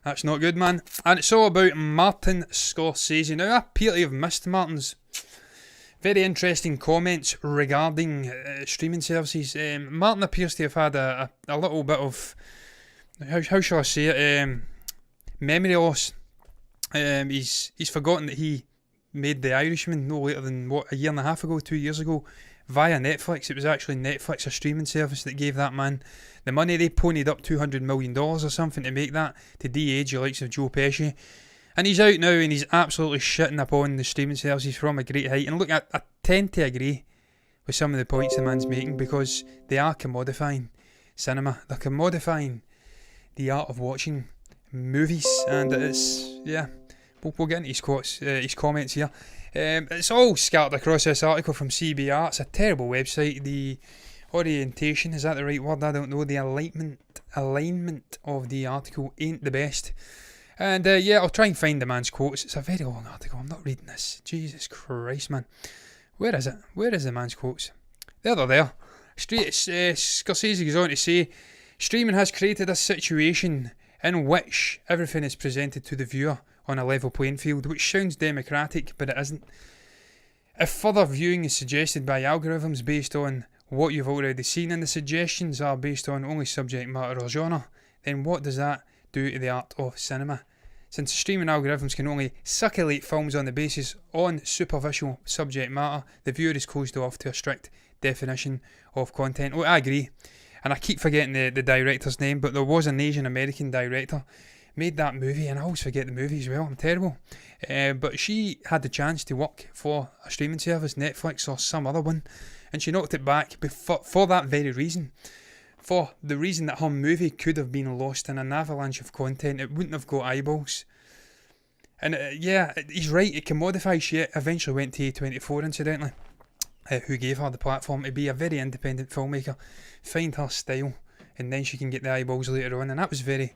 That's not good, man. And it's all about Martin Scorsese. Now, I appear to have missed Martin's very interesting comments regarding streaming services. Martin appears to have had a little bit of, how shall I say it, memory loss. He's forgotten that he made The Irishman no later than, a year and a half ago, 2 years ago, via Netflix. It was actually Netflix, a streaming service, that gave that man the money. They ponied up $200 million or something to make that, to de-age the likes of Joe Pesci. And he's out now and he's absolutely shitting upon the streaming services from a great height. And look, I tend to agree with some of the points the man's making, because they are commodifying cinema. They're commodifying the art of watching movies. And it's, yeah, we'll get into his comments here. It's all scattered across this article from CBR. It's a terrible website. The orientation, is that the right word? I don't know. The alignment of the article ain't the best. And yeah, I'll try and find the man's quotes. It's a very long article. I'm not reading this. Jesus Christ, man. Where is it? Where is the man's quotes? There, they're there. Scorsese goes on to say, streaming has created a situation in which everything is presented to the viewer on a level playing field, which sounds democratic, but it isn't. If further viewing is suggested by algorithms based on what you've already seen, and the suggestions are based on only subject matter or genre, then what does that do to the art of cinema? Since streaming algorithms can only circulate films on the basis on superficial subject matter, the viewer is closed off to a strict definition of content. Oh, I agree, and I keep forgetting the director's name, but there was an Asian American director made that movie, and I always forget the movie as well. I'm terrible. But she had the chance to work for a streaming service, Netflix or some other one, and she knocked it back for that very reason. For the reason that her movie could have been lost in an avalanche of content. It wouldn't have got eyeballs. And yeah, he's right, it commodifies shit. Eventually went to A24, incidentally, who gave her the platform to be a very independent filmmaker, find her style, and then she can get the eyeballs later on. And that was very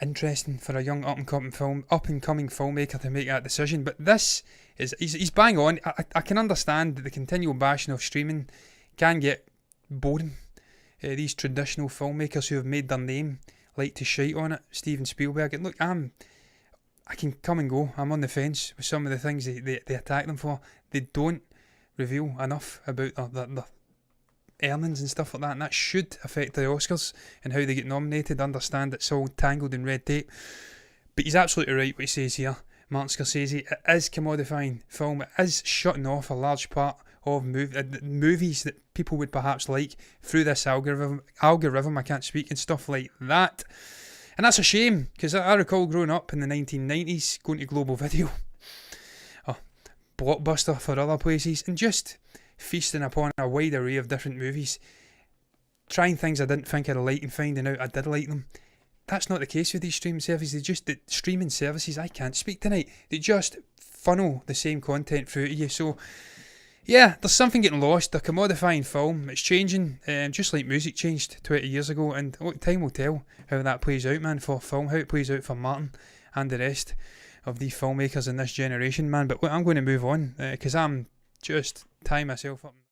interesting for a young up-and-coming filmmaker to make that decision. But this is, he's bang on. I can understand that the continual bashing of streaming can get boring. These traditional filmmakers who have made their name like to shite on it. Steven Spielberg. And look, I can come and go. I'm on the fence with some of the things they attack them for. They don't reveal enough about their earnings and stuff like that, and that should affect the Oscars and how they get nominated. Understand it's all tangled in red tape, but he's absolutely right what he says here. Martin Scorsese, it is commodifying film. It is shutting off a large part of movies that people would perhaps like through this algorithm, I can't speak, and stuff like that. And that's a shame, because I recall growing up in the 1990s, going to Global Video, Blockbuster for other places, and just feasting upon a wide array of different movies, trying things I didn't think I'd like and finding out I did like them. That's not the case with these streaming services. The streaming services, I can't speak tonight, they just funnel the same content through to you. So yeah, there's something getting lost. They're commodifying film. It's changing, just like music changed 20 years ago. And look, time will tell how that plays out, man, for film, how it plays out for Martin and the rest of these filmmakers in this generation, man. But look, I'm going to move on, because I'm just tying myself up.